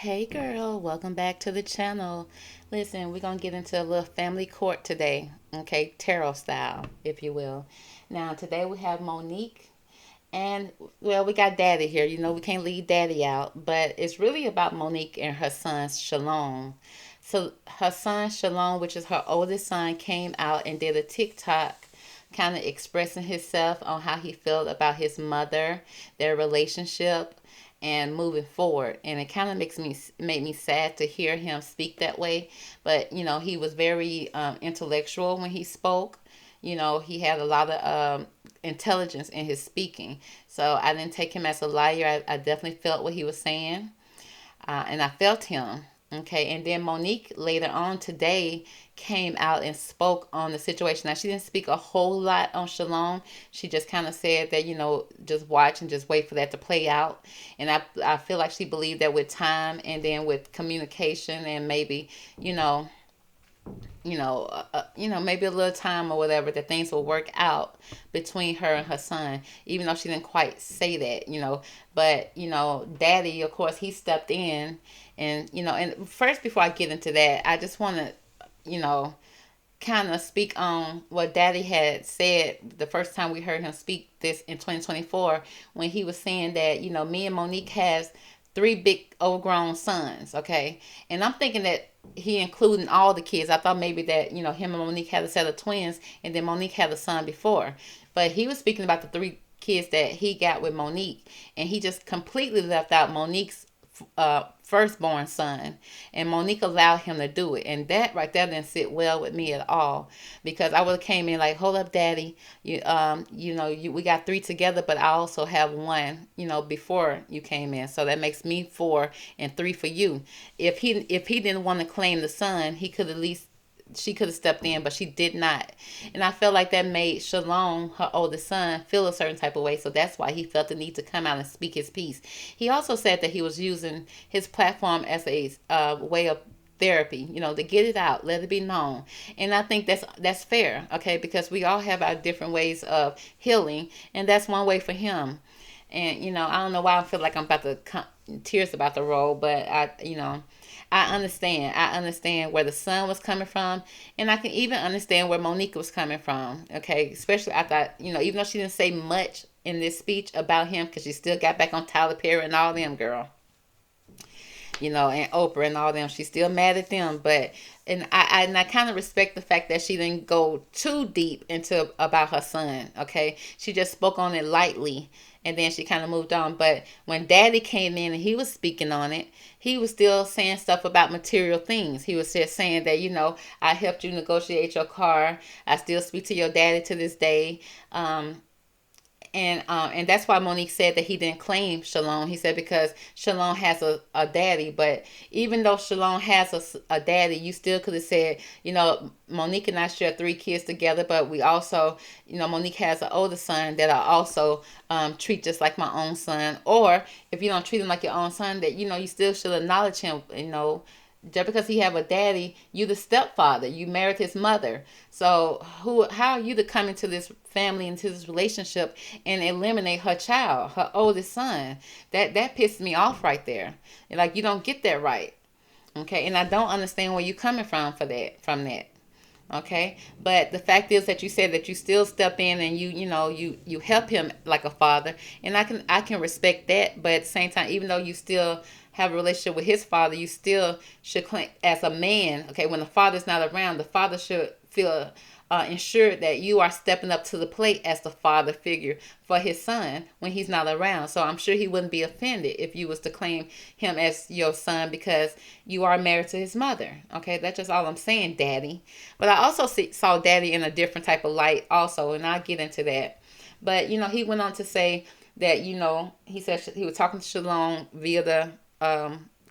Hey girl, welcome back to the channel. Listen, we're going to get into a little family court today, okay? Tarot style, if you will. Now, today we have Monique and, well, we got Daddy here. You know, we can't leave Daddy out, but it's really about Monique and her son, Shalon. So, her son, Shalon, which is her oldest son, came out and did a TikTok kind of expressing himself on how he felt about his mother, their relationship, and moving forward. And it kind of makes me made me sad to hear him speak that way. But you know, he was very intellectual when he spoke. You know, he had a lot of intelligence in his speaking. So I didn't take him as a liar. I definitely felt what he was saying, and I felt him. Okay, and then Monique later on today came out and spoke on the situation. Now she didn't speak a whole lot on Shalom. She just kind of said that just watch and just wait for that to play out. And I feel like she believed that with time and then with communication and maybe you know maybe a little time or whatever, that things will work out between her and her son, even though she didn't quite say that, But, Daddy, of course, he stepped in and first, before I get into that, I just want to, you know, kind of speak on what Daddy had said the first time we heard him speak this in 2024 when he was saying that, me and Monique has three big overgrown sons, okay? And I'm thinking that he including all the kids. I thought maybe that, him and Monique had a set of twins and then Monique had a son before. But he was speaking about the three kids that he got with Monique, and he just completely left out Monique's firstborn son, and Monique allowed him to do it, and that right there didn't sit well with me at all, because I would have came in like, hold up, Daddy, we got three together, but I also have one, before you came in, so that makes me four and three for you. If he didn't want to claim the son, he could at least she could have stepped in, but she did not. And I felt like that made Shalom, her oldest son, feel a certain type of way. So that's why he felt the need to come out and speak his piece. He also said that he was using his platform as a way of therapy, to get it out, let it be known. And I think that's fair, okay? Because we all have our different ways of healing, and that's one way for him. And I don't know why I feel like I'm about to tears about to roll, but I understand. I understand where the son was coming from, and I can even understand where Monique was coming from. Okay, especially after even though she didn't say much in this speech about him, because she still got back on Tyler Perry and all them, girl. And Oprah and all them. She's still mad at them, but and I kind of respect the fact that she didn't go too deep into about her son. Okay, she just spoke on it lightly, and then she kind of moved on. But when Daddy came in and he was speaking on it, he was still saying stuff about material things. He was just saying that I helped you negotiate your car. I still speak to your daddy to this day. And that's why Monique said that he didn't claim Shalon. He said because Shalon has a daddy, but even though Shalon has a daddy, you still could have said, Monique and I share three kids together, but we also, Monique has an older son that I also treat just like my own son. Or if you don't treat him like your own son, that you still should acknowledge him, just because he have a daddy, you the stepfather. You married his mother. So how are you to come into this family, into this relationship, and eliminate her child, her oldest son? That pissed me off right there. Like, you don't get that right. Okay, and I don't understand where you coming from that. Okay, but the fact is that you said that you still step in and you help him like a father, and I can respect that. But at the same time, even though you still have a relationship with his father, you still should claim as a man. Okay, when the father's not around, the father should feel ensured that you are stepping up to the plate as the father figure for his son when he's not around. So I'm sure he wouldn't be offended if you was to claim him as your son because you are married to his mother. Okay, that's just all I'm saying, Daddy. But I also saw Daddy in a different type of light also, and I'll get into that. But he went on to say that he said he was talking to Shalom via the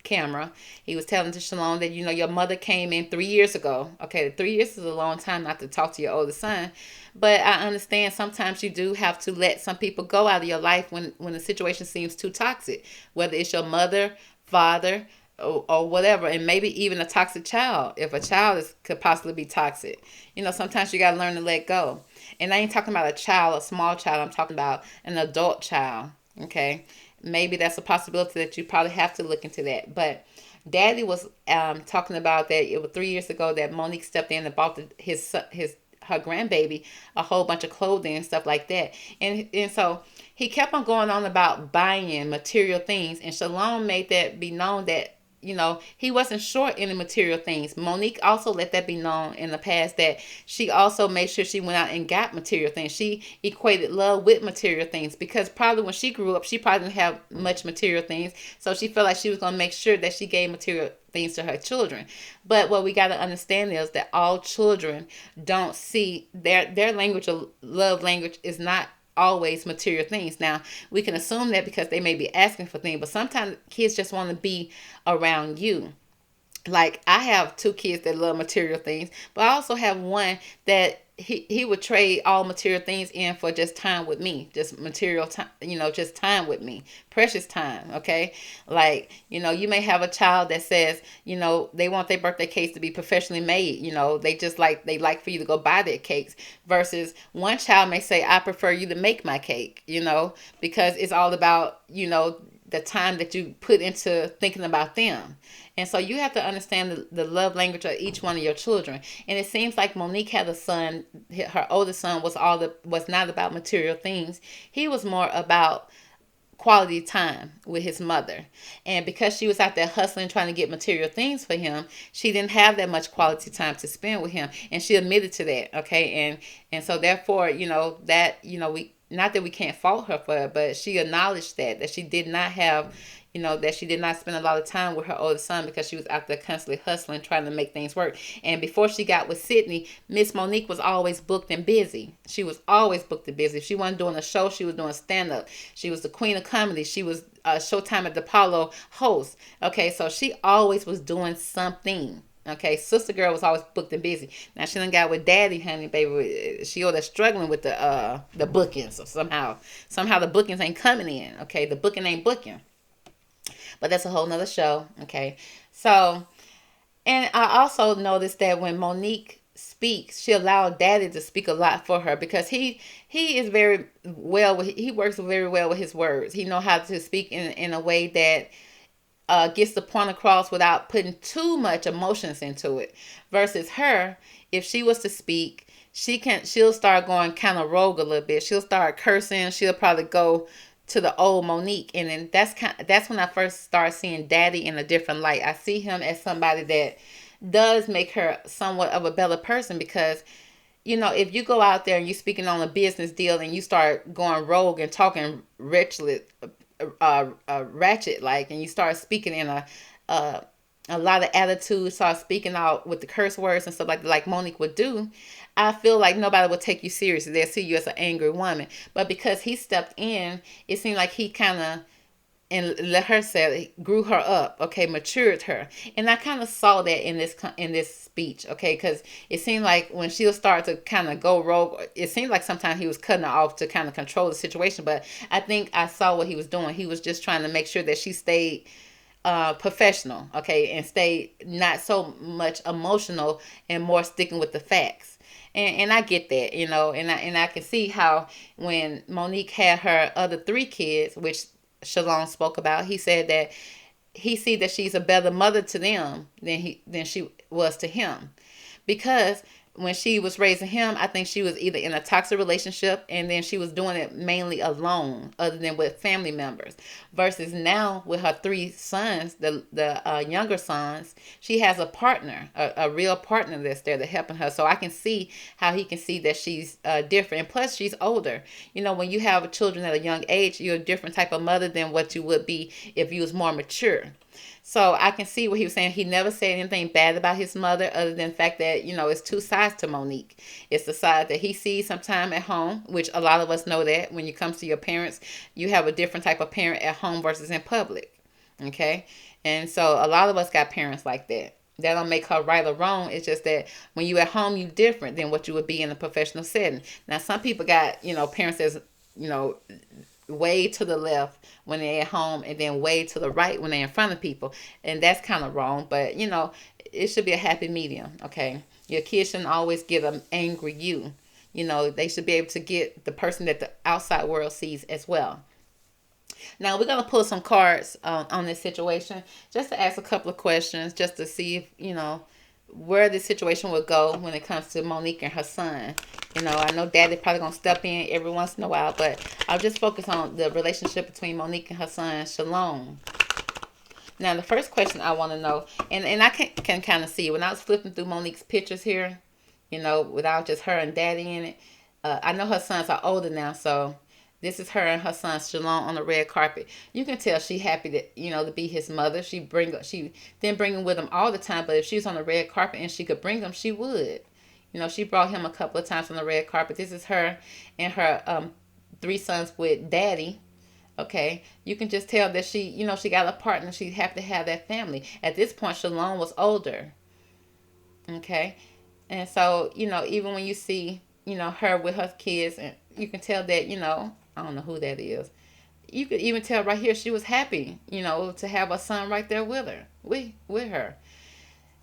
camera. He was telling to Shalom that your mother came in 3 years ago. Okay, 3 years is a long time not to talk to your older son, but I understand sometimes you do have to let some people go out of your life when the situation seems too toxic, whether it's your mother, father, or whatever, and maybe even a toxic child. If a child could possibly be toxic, sometimes you gotta learn to let go. And I ain't talking about a small child. I'm talking about an adult child. Okay, maybe that's a possibility that you probably have to look into that. But Daddy was talking about that it was 3 years ago that Monique stepped in and bought his her grandbaby a whole bunch of clothing and stuff like that. And so he kept on going on about buying material things, and Shalon made that be known that he wasn't short any material things. Monique also let that be known in the past that she also made sure she went out and got material things. She equated love with material things because probably when she grew up, she probably didn't have much material things. So she felt like she was going to make sure that she gave material things to her children. But what we got to understand is that all children don't see their language of love language is not always material things. Now, we can assume that because they may be asking for things, but sometimes kids just want to be around you. Like, I have two kids that love material things, but I also have one that he would trade all material things in for just time with me, just material time, just time with me, precious time. Okay, like you may have a child that says they want their birthday cakes to be professionally made. They like for you to go buy their cakes, versus one child may say, I prefer you to make my cake, because it's all about the time that you put into thinking about them. And so you have to understand the love language of each one of your children. And it seems like Monique had a son. Her oldest son was not about material things. He was more about quality time with his mother. And because she was out there hustling, trying to get material things for him, she didn't have that much quality time to spend with him. And she admitted to that. Okay. And so therefore, we, not that we can't fault her for it, but she acknowledged that she did not have, that she did not spend a lot of time with her oldest son because she was out there constantly hustling, trying to make things work. And before she got with Sydney, Miss Monique was always booked and busy. She was always booked and busy. If she wasn't doing a show, she was doing stand-up. She was the queen of comedy. She was Showtime at the Apollo host. Okay, so she always was doing something. Okay, sister girl was always booked and busy. Now she done got with Daddy, honey, baby. She over there struggling with the bookings. So somehow the bookings ain't coming in. Okay, the booking ain't booking. But that's a whole nother show. Okay, so and I also noticed that when Monique speaks, she allowed Daddy to speak a lot for her because he is very well. He works very well with his words. He knows how to speak in a way that gets the point across without putting too much emotions into it. Versus her, if she was to speak, she'll start going kind of rogue a little bit. She'll start cursing. She'll probably go to the old Monique, and then that's when I first started seeing Daddy in a different light. I see him as somebody that does make her somewhat of a better person because if you go out there and you're speaking on a business deal and you start going rogue and talking ratchet like, and you start speaking in a lot of attitude, start speaking out with the curse words and stuff like Monique would do, I feel like nobody would take you seriously. They'll see you as an angry woman. But because he stepped in, it seemed like he kind of, and let her say, grew her up, okay, matured her. And I kind of saw that in this speech, okay, because it seemed like when she'll start to kind of go rogue, it seemed like sometimes he was cutting her off to kind of control the situation. But I think I saw what he was doing. He was just trying to make sure that she stayed professional, okay, and stay not so much emotional and more sticking with the facts. And I get that, and I can see how when Monique had her other three kids, which Shalon spoke about, he said that he see that she's a better mother to them than she was to him, because when she was raising him, I think she was either in a toxic relationship and then she was doing it mainly alone, other than with family members. Versus now with her three sons, the younger sons, she has a partner, a real partner that's there to helping her. So I can see how he can see that she's different. And plus, she's older. When you have children at a young age, you're a different type of mother than what you would be if you was more mature. So I can see what he was saying. He never said anything bad about his mother other than the fact that, it's two sides to Monique. It's the side that he sees sometime at home, which a lot of us know that when it comes to your parents, you have a different type of parent at home versus in public. Okay? And so a lot of us got parents like that. That don't make her right or wrong. It's just that when you at home, you different than what you would be in a professional setting. Now, some people got, parents that's, way to the left when they're at home and then way to the right when they're in front of people, and that's kind of wrong. But it should be a happy medium. Okay, your kids shouldn't always get an angry you. They should be able to get the person that the outside world sees as well. Now we're gonna pull some cards on this situation, just to ask a couple of questions, just to see if where this situation would go when it comes to Monique and her son. I know Daddy probably gonna step in every once in a while, but I'll just focus on the relationship between Monique and her son, Shalon. Now, the first question I want to know, and I can kind of see when I was flipping through Monique's pictures here, without just her and Daddy in it. I know her sons are older now, so this is her and her son Shalon on the red carpet. You can tell she happy to be his mother. She didn't bring him with him all the time, but if she was on the red carpet and she could bring him, she would. She brought him a couple of times on the red carpet. This is her and her 3 sons with Daddy. Okay, you can just tell that she got a partner. She's happy to have that family. At this point, Shalon was older. Okay, and so even when you see her with her kids, and you can tell that I don't know who that is. You could even tell right here she was happy, to have a son right there with her, with her.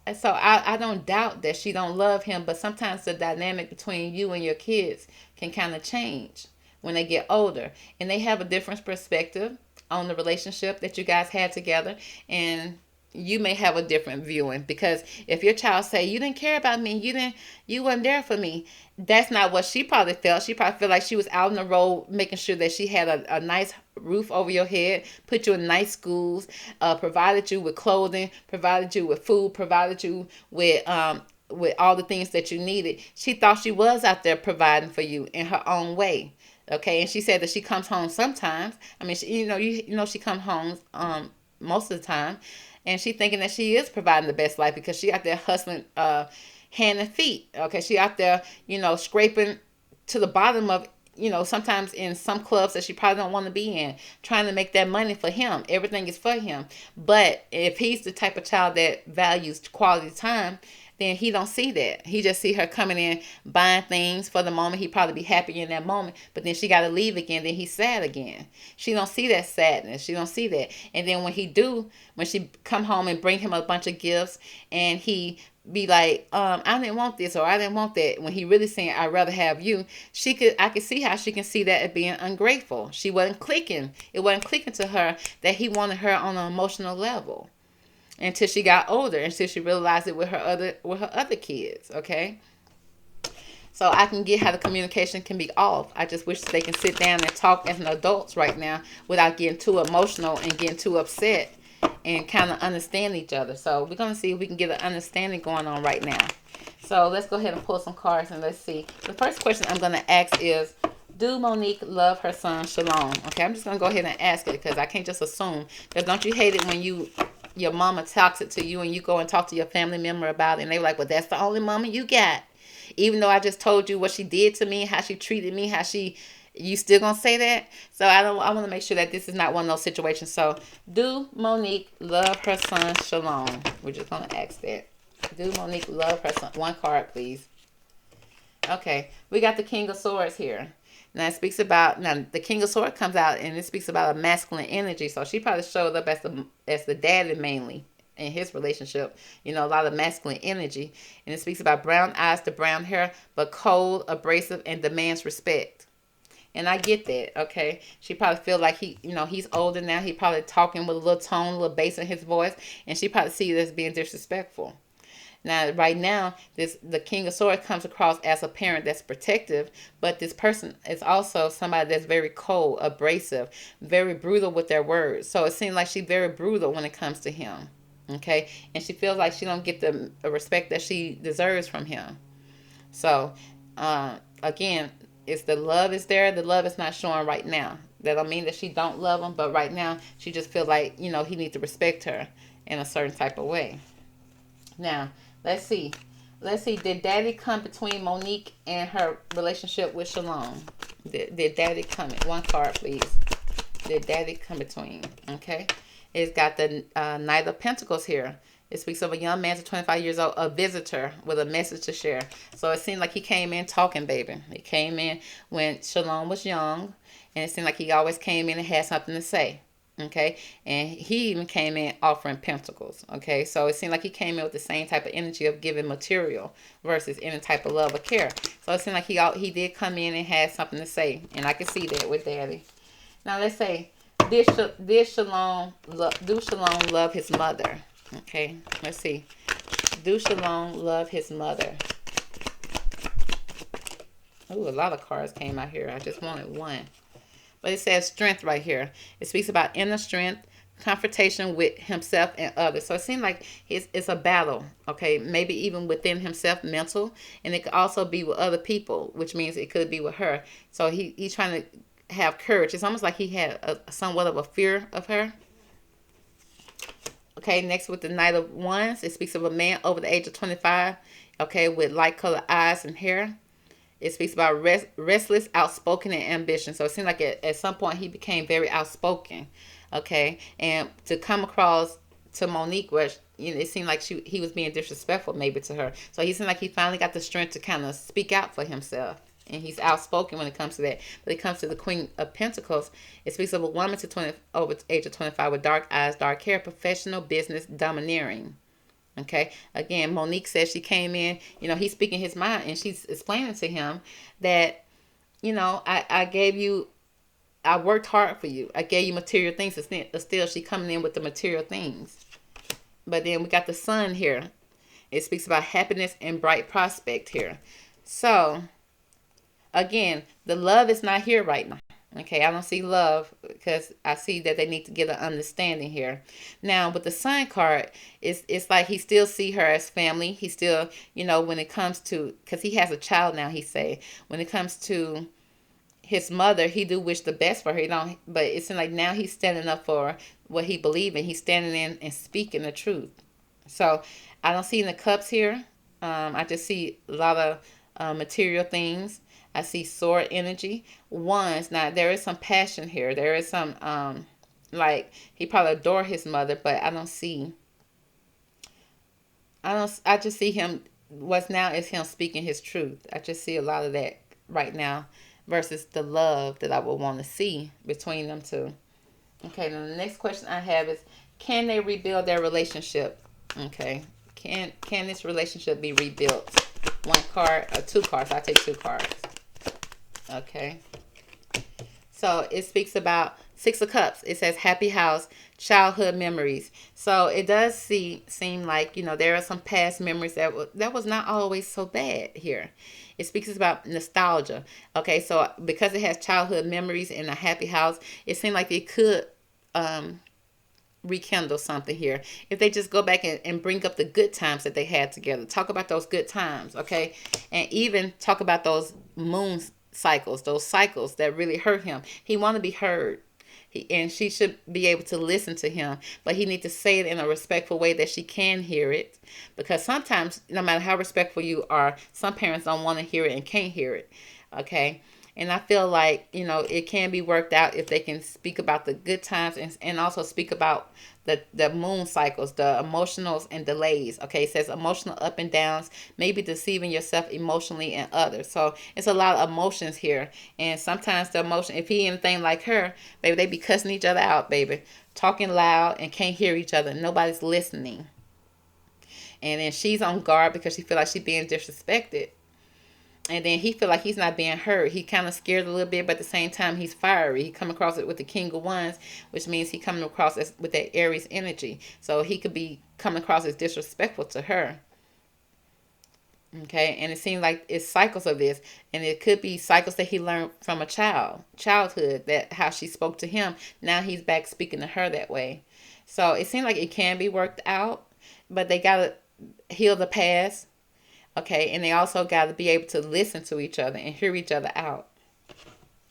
And so I don't doubt that she don't love him, but sometimes the dynamic between you and your kids can kind of change when they get older, and they have a different perspective on the relationship that you guys had together, and you may have a different viewing, because if your child say you didn't care about me, you wasn't there for me, that's not what she probably felt. She probably felt like she was out on the road making sure that she had a nice roof over your head, put you in nice schools, provided you with clothing, provided you with food, provided you with all the things that you needed. She thought she was out there providing for you in her own way. Okay, and she said that she comes home sometimes. I mean, she comes home most of the time, and she thinking that she is providing the best life because she out there hustling hand and feet. Okay, she out there scraping to the bottom of sometimes in some clubs that she probably don't want to be in, trying to make that money for him. Everything is for him. But if he's the type of child that values quality time, then he don't see that. He just see her coming in, buying things for the moment. He probably be happy in that moment, but then she got to leave again. Then he's sad again. She don't see that sadness. She don't see that. And then when she come home and bring him a bunch of gifts, and he be like, I didn't want this, or I didn't want that, when he really saying, I'd rather have you, I could see how she can see that as being ungrateful. She wasn't clicking. It wasn't clicking to her that he wanted her on an emotional level, until she got older, until she realized it with her other kids. Okay, so I can get how the communication can be off. I just wish they can sit down and talk as an adults right now without getting too emotional and getting too upset, and kind of understand each other. So we're going to see if we can get an understanding going on right now. So let's go ahead and pull some cards, and let's see. The first question I'm going to ask is, do Monique love her son Shalon? Okay, I'm just going to go ahead and ask it, because I can't just assume. Because don't you hate it when your mama talks it to you and you go and talk to your family member about it, and they're like, well, that's the only mama you got. Even though I just told you what she did to me, how she treated me, you still gonna say that? So I want to make sure that this is not one of those situations. So, do Monique love her son Shalon? We're just gonna ask that. Do Monique love her son? One card, please. Okay, we got the King of Swords here. Now it speaks about, the King of Swords comes out, and it speaks about a masculine energy. So she probably showed up as the daddy mainly in his relationship. A lot of masculine energy, and it speaks about brown eyes to brown hair, but cold, abrasive, and demands respect. And I get that. Okay, she probably feel like he's older now. He probably talking with a little tone, a little bass in his voice, and she probably see it as being disrespectful. Now, right now, the King of Swords comes across as a parent that's protective, but this person is also somebody that's very cold, abrasive, very brutal with their words. So it seems like she's very brutal when it comes to him. Okay, and she feels like she don't get the respect that she deserves from him. So, again, it's the love is there. The love is not showing right now. That don't mean that she don't love him, but right now she just feel like he needs to respect her in a certain type of way. Now, let's see. Did Daddy come between Monique and her relationship with Shalon? Did Daddy come in? One card, please. Did Daddy come between? Okay. It's got the Knight of Pentacles here. It speaks of a young man to 25 years old, a visitor with a message to share. So it seemed like he came in talking, baby. He came in when Shalon was young, and it seemed like he always came in and had something to say. Okay, and he even came in offering pentacles. Okay, so it seemed like he came in with the same type of energy of giving material versus any type of love or care. So it seemed like he did come in and had something to say, and I can see that with Daddy. Now let's say, Do Shalom love his mother? Okay, let's see. Do Shalom love his mother? Ooh, a lot of cards came out here. I just wanted one. But it says strength right here. It speaks about inner strength, confrontation with himself and others. So it seems like it's a battle, okay? Maybe even within himself, mental. And it could also be with other people, which means it could be with her. So he's trying to have courage. It's almost like he had somewhat of a fear of her. Okay, next with the Knight of Wands, it speaks of a man over the age of 25, okay, with light colored eyes and hair. It speaks about restless, outspoken, and ambition. So it seemed like at some point he became very outspoken, okay? And to come across to Monique, where it seemed like he was being disrespectful maybe to her. So he seemed like he finally got the strength to kind of speak out for himself. And he's outspoken when it comes to that. But it comes to the Queen of Pentacles. It speaks of a woman over the age of 25 with dark eyes, dark hair, professional, business, domineering. Okay. Again, Monique says she came in, he's speaking his mind, and she's explaining to him that, I worked hard for you. I gave you material things. Still, she coming in with the material things. But then we got the sun here. It speaks about happiness and bright prospect here. So, again, the love is not here right now. Okay, I don't see love because I see that they need to get an understanding here. Now, with the Sun card, it's like he still see her as family. He still, when it comes to, because he has a child now, he say, when it comes to his mother, he do wish the best for her. But it's like now he's standing up for what he believes in. He's standing in and speaking the truth. So I don't see in the cups here. I just see a lot of material things. I see sword energy. Wands. Now there is some passion here. There is some like he probably adore his mother, but I just see him. What's now is him speaking his truth. I just see a lot of that right now versus the love that I would want to see between them two. Okay, now the next question I have is, can they rebuild their relationship? Okay. Can this relationship be rebuilt? One card or two cards. I take two cards. Okay. So it speaks about Six of Cups. It says happy house, childhood memories. So it does seem like, there are some past memories that was not always so bad here. It speaks about nostalgia. Okay, so because it has childhood memories in a happy house, it seemed like it could rekindle something here. If they just go back and bring up the good times that they had together. Talk about those good times, okay? And even talk about those moon cycles, those cycles that really hurt him. He want to be heard. And she should be able to listen to him, but he need to say it in a respectful way that she can hear it, because sometimes, no matter how respectful you are, some parents don't want to hear it and can't hear it. Okay. And I feel like, it can be worked out if they can speak about the good times and also speak about the moon cycles, the emotionals and delays. Okay, it says emotional up and downs, maybe deceiving yourself emotionally and others. So it's a lot of emotions here. And sometimes the emotion, if he anything like her, baby, they be cussing each other out, baby. Talking loud and can't hear each other. Nobody's listening. And then she's on guard because she feel like she's being disrespected. And then he feel like he's not being heard. He kind of scared a little bit, but at the same time, he's fiery. He come across it with the King of Wands, which means he coming across with that Aries energy. So he could be coming across as disrespectful to her. Okay, and it seems like it's cycles of this, and it could be cycles that he learned from childhood, that how she spoke to him. Now he's back speaking to her that way. So it seems like it can be worked out, but they gotta heal the past. Okay, and they also got to be able to listen to each other and hear each other out.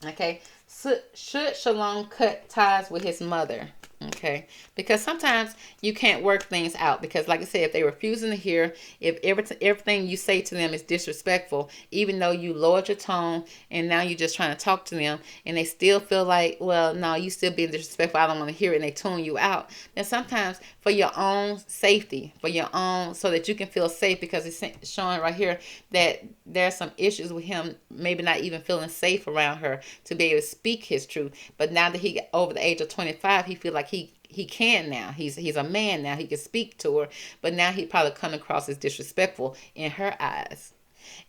Okay, so should Shalon cut ties with his mother? Okay, because sometimes you can't work things out, because like I said, if they're refusing to hear, if everything you say to them is disrespectful, even though you lowered your tone and now you're just trying to talk to them, and they still feel like, well, no, you still being disrespectful, I don't want to hear it, and they tune you out, then sometimes for your own safety, for your own, so that you can feel safe, because it's showing right here that there's some issues with him maybe not even feeling safe around her to be able to speak his truth. But now that he got over the age of 25, he feel like he can now. He's a man now. He can speak to her, but now he probably come across as disrespectful in her eyes.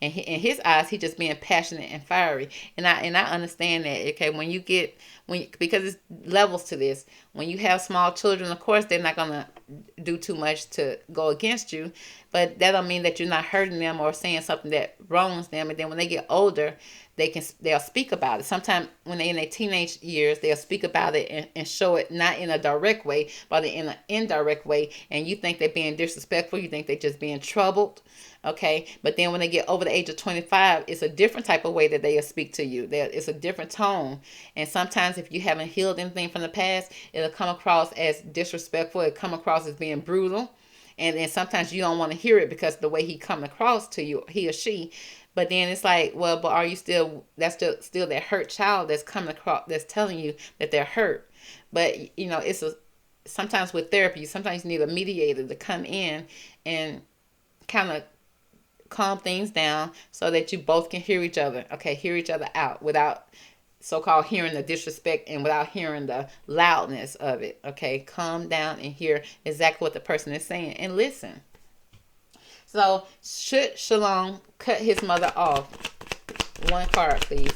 And in his eyes, he just being passionate and fiery. And I understand that. Okay, because it's levels to this. When you have small children, of course, they're not gonna do too much to go against you, but that don't mean that you're not hurting them or saying something that wrongs them. And then when they get older, they'll speak about it. Sometimes when they're in their teenage years, they'll speak about it and show it not in a direct way, but in an indirect way. And you think they're being disrespectful. You think they're just being troubled. Okay, but then when they get over the age of 25, it's a different type of way that they'll speak to you. It's a different tone. And sometimes if you haven't healed anything from the past, it'll come across as disrespectful. It'll come across as being brutal. And then sometimes you don't want to hear it because the way he come across to you, he or she. But then it's like, well, but are you still, that's still that hurt child that's coming across, that's telling you that they're hurt. But, sometimes with therapy, sometimes you need a mediator to come in and kind of calm things down so that you both can hear each other. Okay, hear each other out without so-called hearing the disrespect and without hearing the loudness of it. Okay, calm down and hear exactly what the person is saying and listen. So, should Shalon cut his mother off? One card, please.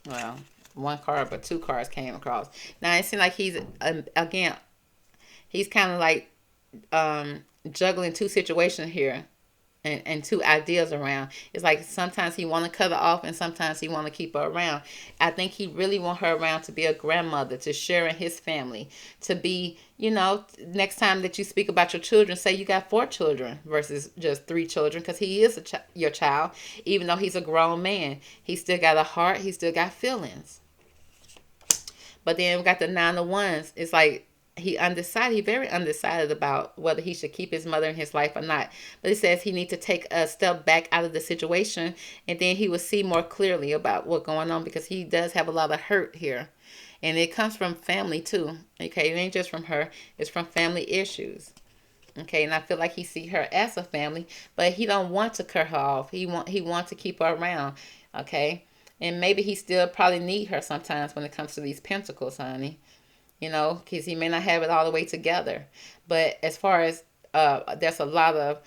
Well, one card, but two cards came across. Now, it seems like he's, again, he's kind of like juggling two situations here. And two ideas around. It's like sometimes he want to cut her off and sometimes he want to keep her around. I think he really want her around to be a grandmother, to share in his family, to be, next time that you speak about your children, say you got 4 children versus just 3 children, because he is your child. Even though he's a grown man, he still got a heart, he still got feelings. But then we got the 9 of Wands. It's like, he very undecided about whether he should keep his mother in his life or not. But he says he needs to take a step back out of the situation, and then he will see more clearly about what's going on, because he does have a lot of hurt here. And it comes from family too. Okay, it ain't just from her. It's from family issues. Okay, and I feel like he see her as a family, but he don't want to cut her off. He want to keep her around. Okay, and maybe he still probably need her sometimes when it comes to these pentacles, honey. Because he may not have it all the way together. But as far as there's a lot of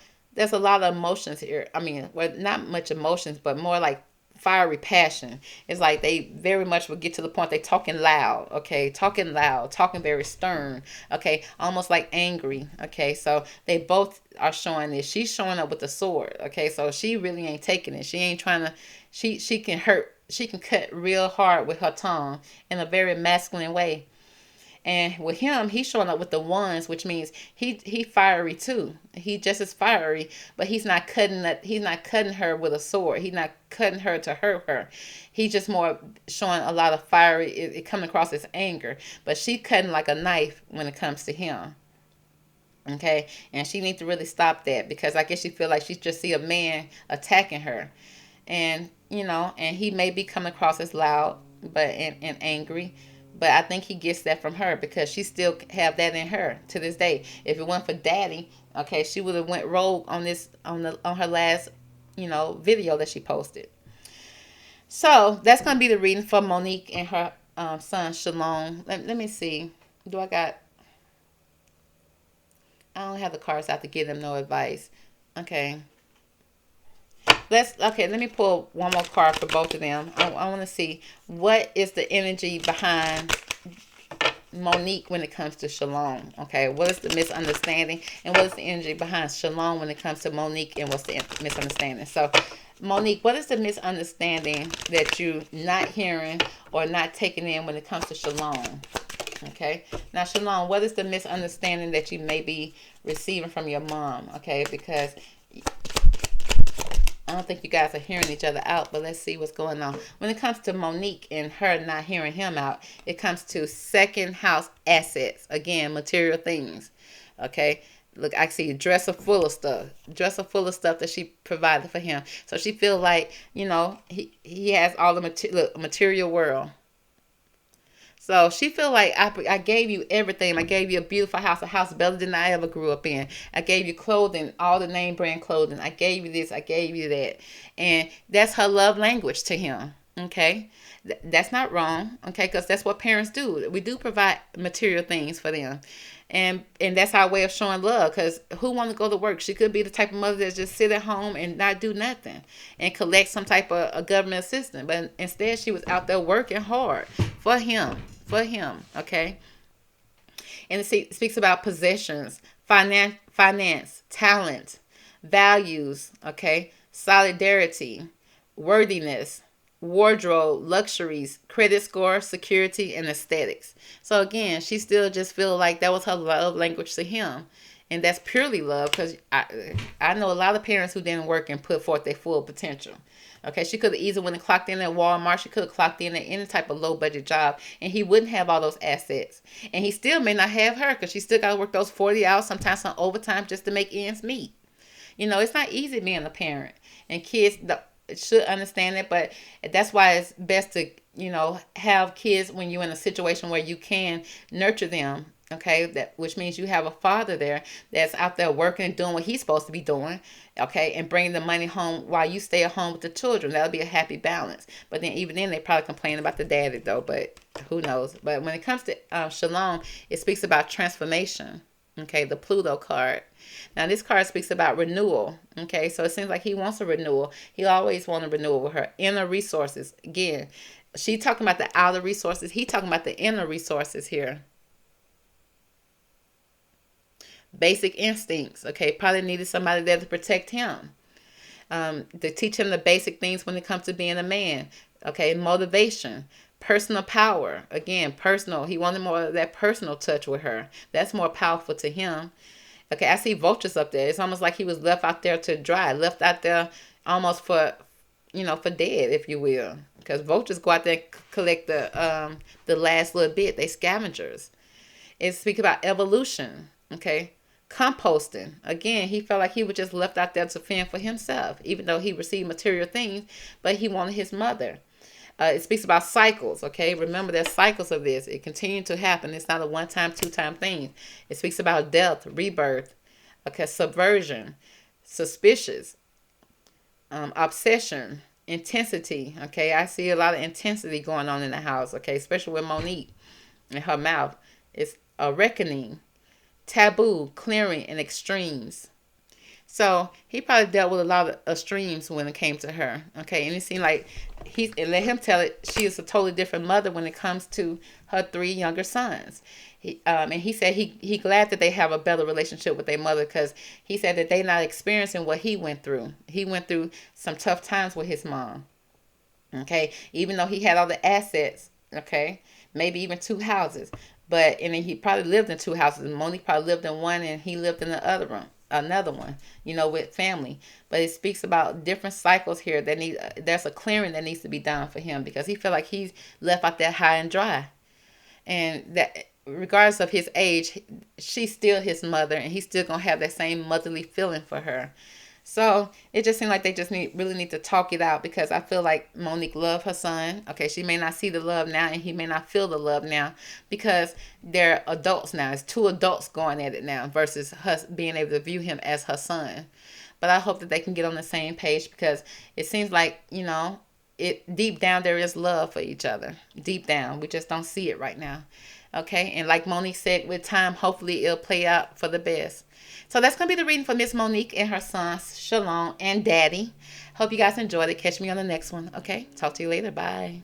emotions here. I mean, well, not much emotions, but more like fiery passion. It's like they very much will get to the point they talking loud, okay? Talking loud, talking very stern, okay? Almost like angry, okay? So they both are showing this. She's showing up with the sword, okay? So she really ain't taking it. She ain't trying to, she can hurt. She can cut real hard with her tongue in a very masculine way. And with him, he's showing up with the Wands, which means he fiery too. He just as fiery, but he's not cutting her with a sword. He's not cutting her to hurt her. He's just more showing a lot of fiery. It coming across as anger, but she cutting like a knife when it comes to him. Okay, and she needs to really stop that, because I guess she feel like she just see a man attacking her, and and he may be coming across as loud, but and angry. But I think he gets that from her, because she still have that in her to this day. If it weren't for Daddy, okay, she would have went rogue on her last, video that she posted. So that's gonna be the reading for Monique and her son Shalon. Let me see. I don't have the cards out to give them no advice. Okay. Let me pull one more card for both of them. I want to see what is the energy behind Monique when it comes to Shalon. Okay, what is the misunderstanding, and what is the energy behind Shalon when it comes to Monique, and what's the misunderstanding? So, Monique, what is the misunderstanding that you not hearing or not taking in when it comes to Shalon? Okay, now Shalon, what is the misunderstanding that you may be receiving from your mom? Okay, because I don't think you guys are hearing each other out, but let's see what's going on. When it comes to Monique and her not hearing him out, it comes to second house assets. Again, material things. Okay. Look, I see a dresser full of stuff. Dresser full of stuff that she provided for him. So she feel like, he has all the material world. So she feel like I gave you everything. I gave you a beautiful house, a house better than I ever grew up in. I gave you clothing, all the name brand clothing. I gave you this, I gave you that. And that's her love language to him. Okay. That's not wrong, okay? Because that's what parents do. We do provide material things for them, and that's our way of showing love. Because who want to go to work? She could be the type of mother that just sit at home and not do nothing and collect some type of a government assistance. But instead, she was out there working hard for him, okay? And it speaks about possessions, finance, talent, values, okay, solidarity, worthiness, wardrobe, luxuries, credit score, security, and aesthetics. So again, she still just feel like that was her love language to him. And that's purely love, because I know a lot of parents who didn't work and put forth their full potential. Okay, she could have easily went and clocked in at Walmart. She could have clocked in at any type of low budget job, and he wouldn't have all those assets. And he still may not have her, because she still got to work those 40 hours, sometimes some overtime, just to make ends meet. It's not easy being a parent, and kids should understand it. But that's why it's best to have kids when you're in a situation where you can nurture them. Okay, which means you have a father there that's out there working and doing what he's supposed to be doing. Okay, and bringing the money home while you stay at home with the children. That'll be a happy balance. But then even then, they probably complain about the daddy though. But who knows? But when it comes to Shalom, it speaks about transformation. Okay, the Pluto card. Now this card speaks about renewal. Okay, so it seems like he wants a renewal. He always wants a renewal with her. Inner resources. Again, she talking about the outer resources. He talking about the inner resources here. Basic instincts. Okay, probably needed somebody there to protect him. To teach him the basic things when it comes to being a man. Okay, motivation. Personal power. Again, personal. He wanted more of that personal touch with her. That's more powerful to him. Okay, I see vultures up there. It's almost like he was left out there to dry. Left out there almost for dead, if you will. Because vultures go out there and collect the last little bit. They scavengers. It speaks about evolution. Okay. Composting. Again, he felt like he was just left out there to fend for himself, even though he received material things, but he wanted his mother. It speaks about cycles, okay? Remember, there's cycles of this. It continues to happen. It's not a one-time, two-time thing. It speaks about death, rebirth, okay, subversion, suspicious, obsession, intensity, okay? I see a lot of intensity going on in the house, okay? Especially with Monique in her mouth. It's a reckoning, taboo, clearing, and extremes. So he probably dealt with a lot of extremes when it came to her. Okay, and it seemed like and let him tell it, she is a totally different mother when it comes to her 3 younger sons. And he said he glad that they have a better relationship with their mother, because he said that they're not experiencing what he went through. He went through some tough times with his mom. Okay, even though he had all the assets, okay, maybe even 2 houses. And then he probably lived in 2 houses. And Monique probably lived in one, and he lived in the other room, another one, with family. But it speaks about different cycles here that there's a clearing that needs to be done for him, because he felt like he's left out there high and dry. And that regardless of his age, she's still his mother, and he's still gonna have that same motherly feeling for her. So it just seemed like they just really need to talk it out, because I feel like Monique loved her son. Okay, she may not see the love now, and he may not feel the love now, because they're adults now. It's 2 adults going at it now versus her being able to view him as her son. But I hope that they can get on the same page, because it seems like, it deep down there is love for each other. Deep down. We just don't see it right now. Okay, and like Monique said, with time, hopefully it'll play out for the best. So that's going to be the reading for Miss Monique and her sons, Shalon and Daddy. Hope you guys enjoyed it. Catch me on the next one. Okay, talk to you later. Bye.